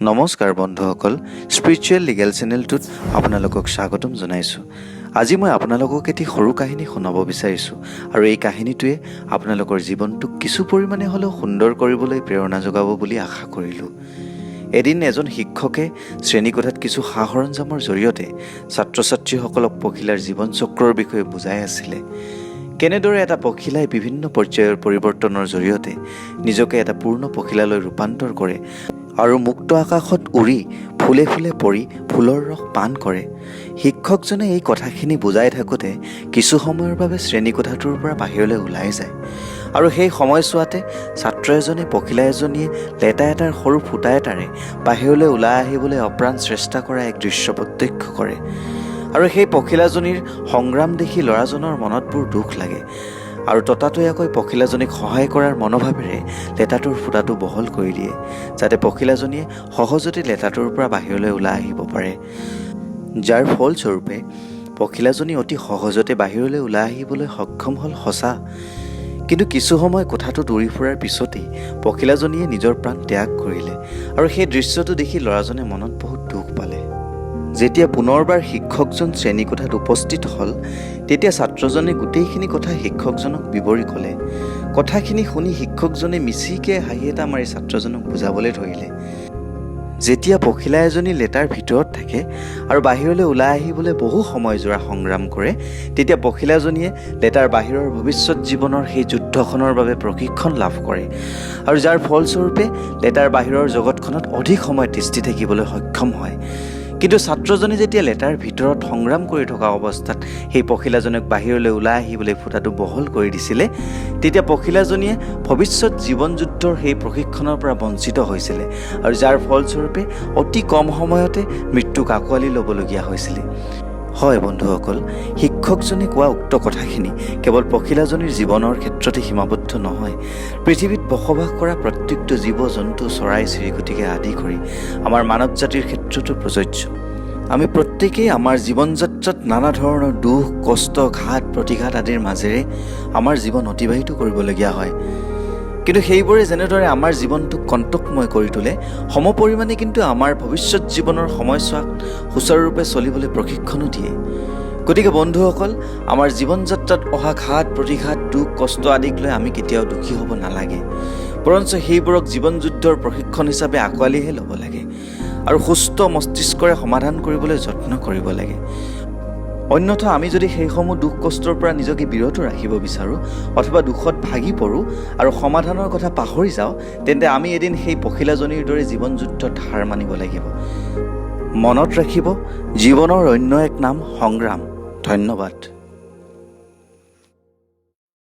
নমস্কাৰ বন্ধুসকল, spiritual legal চেনেলটোত আপোনালোকক স্বাগতম জনাইছোঁ। আজি মই আপোনালোকক এটি সৰু কাহিনী শুনাব বিচাৰিছোঁ আৰু এই কাহিনীটোৱে আপোনালোকৰ জীৱনটোক কিছু পৰিমাণে হ'লেও সুন্দৰ কৰিবলৈ প্ৰেৰণা যোগাব বুলি আশা কৰিলোঁ। এদিন এজন শিক্ষকে শ্ৰেণীকোঠাত কিছু সা সৰঞ্জামৰ জৰিয়তে ছাত্ৰ ছাত্ৰীসকলক পখিলাৰ জীৱন চক্ৰৰ বিষয়ে বুজাই আছিলে। কেনেদৰে এটা পখিলাই বিভিন্ন পৰ্যায়ৰ পৰিৱৰ্তনৰ জৰিয়তে নিজকে এটা পূৰ্ণ পখিলালৈ ৰূপান্তৰ কৰে আৰু মুক্ত আকাশত উৰি ফুলে ফুলে পৰি ফুলৰ ৰস পান কৰে। শিক্ষকজনে এই কথাখিনি বুজাই থাকোঁতে কিছু সময়ৰ বাবে শ্ৰেণীকোঠাটোৰ পৰা বাহিৰলৈ ওলাই যায় আৰু সেই সময়ছোৱাতে ছাত্ৰ এজনে পখিলা এজনীয়ে লেটা এটাৰ সৰু ফুটা এটাৰে বাহিৰলৈ ওলাই আহিবলৈ অপ্ৰাণ চেষ্টা কৰা এক দৃশ্য প্ৰত্যক্ষ কৰে আৰু সেই পখিলাজনীৰ সংগ্ৰাম দেখি ল'ৰাজনৰ মনত বৰ দুখ লাগে আৰু ততাতৈয়াকৈ পখিলাজনীক সহায় কৰাৰ মনোভাৱেৰে লেটাটোৰ ফুটাটো বহল কৰি দিয়ে, যাতে পখিলাজনীয়ে সহজতে লেটাটোৰ পৰা বাহিৰলৈ ওলাই আহিব পাৰে। যাৰ ফলস্বৰূপে পখিলাজনী অতি সহজতে বাহিৰলৈ ওলাই আহিবলৈ সক্ষম হ'ল সঁচা, কিন্তু কিছু সময় কোঠাটোত উৰি ফুৰাৰ পিছতেই পখিলাজনীয়ে নিজৰ প্ৰাণ ত্যাগ কৰিলে আৰু সেই দৃশ্যটো দেখি ল'ৰাজনে মনত বহুত দুখ পালে। যেতিয়া পুনৰবাৰ শিক্ষকজন শ্ৰেণীকোঠাত উপস্থিত হ'ল, তেতিয়া ছাত্ৰজনে গোটেইখিনি কথা শিক্ষকজনক বিৱৰি ক'লে। কথাখিনি শুনি শিক্ষকজনে মিচিকে হাঁহি এটা মাৰি ছাত্ৰজনক বুজাবলৈ ধৰিলে। যেতিয়া পখিলা এজনী লেটাৰ ভিতৰত থাকে আৰু বাহিৰলৈ ওলাই আহিবলৈ বহু সময়জোৰা সংগ্ৰাম কৰে, তেতিয়া পখিলাজনীয়ে লেটাৰ বাহিৰৰ ভৱিষ্যত জীৱনৰ সেই যুদ্ধখনৰ বাবে প্ৰশিক্ষণ লাভ কৰে আৰু যাৰ ফলস্বৰূপে লেটাৰ বাহিৰৰ জগতখনত অধিক সময় তিষ্ঠি থাকিবলৈ সক্ষম হয়। কিন্তু ছাত্ৰজনে যেতিয়া লেটাৰ ভিতৰত সংগ্ৰাম কৰি থকা অৱস্থাত সেই পখিলাজনক বাহিৰলৈ ওলাই আহিবলৈ ফুটাটো বহল কৰি দিছিলে, তেতিয়া পখিলাজনীয়ে ভৱিষ্যত জীৱন যুদ্ধৰ সেই প্ৰশিক্ষণৰ পৰা বঞ্চিত হৈছিলে আৰু যাৰ ফলস্বৰূপে অতি কম সময়তে মৃত্যুক আঁকোৱালি ল'বলগীয়া হৈছিলে। হয় বন্ধুসকল, শিক্ষকজনে কোৱা উক্ত কথাখিনি কেৱল পখিলাজনীৰ জীৱনৰ ক্ষেত্ৰতে সীমাবদ্ধ নহয়, পৃথিৱীত বসবাস কৰা প্ৰত্যেকটো জীৱ জন্তু চৰাই চিৰিকটিকে আদি কৰি আমাৰ মানৱ জাতিৰ ক্ষেত্ৰতো প্ৰযোজ্য। আমি প্ৰত্যেকেই আমাৰ জীৱন যাত্ৰাত নানা ধৰণৰ দুখ কষ্ট ঘাত প্ৰতিঘাত আদিৰ মাজেৰে আমাৰ জীৱন অতিবাহিত কৰিবলগীয়া হয়, কিন্তু সেইবোৰে যেনেদৰে আমাৰ জীৱনটোক কণ্টকময় কৰি তোলে, সমপৰিমাণে কিন্তু আমাৰ ভৱিষ্যত জীৱনৰ সময়ছোৱাক সুচাৰুৰূপে চলিবলৈ প্ৰশিক্ষণো দিয়ে। গতিকে বন্ধুসকল, আমাৰ জীৱন যাত্ৰাত অহা ঘাত প্ৰতিঘাত দুখ কষ্ট আদিক লৈ আমি কেতিয়াও দুখী হ'ব নালাগে, বৰঞ্চ সেইবোৰক জীৱন যুদ্ধৰ প্ৰশিক্ষণ হিচাপে আঁকোৱালিহে ল'ব লাগে আৰু সুস্থ মস্তিষ্কৰে সমাধান কৰিবলৈ যত্ন কৰিব লাগে। অন্যথা আমি যদি সেইসমূহ দুখ কষ্টৰ পৰা নিজকে বিৰত ৰাখিব বিচাৰোঁ অথবা দুখত ভাগি পৰোঁ আৰু সমাধানৰ কথা পাহৰি যাওঁ, তেন্তে আমি এদিন সেই পখিলাজনীৰ দৰে জীৱন যুদ্ধত হাৰ মানিব লাগিব। মনত ৰাখিব, জীৱনৰ অন্য এক নাম সংগ্ৰাম। ধন্যবাদ।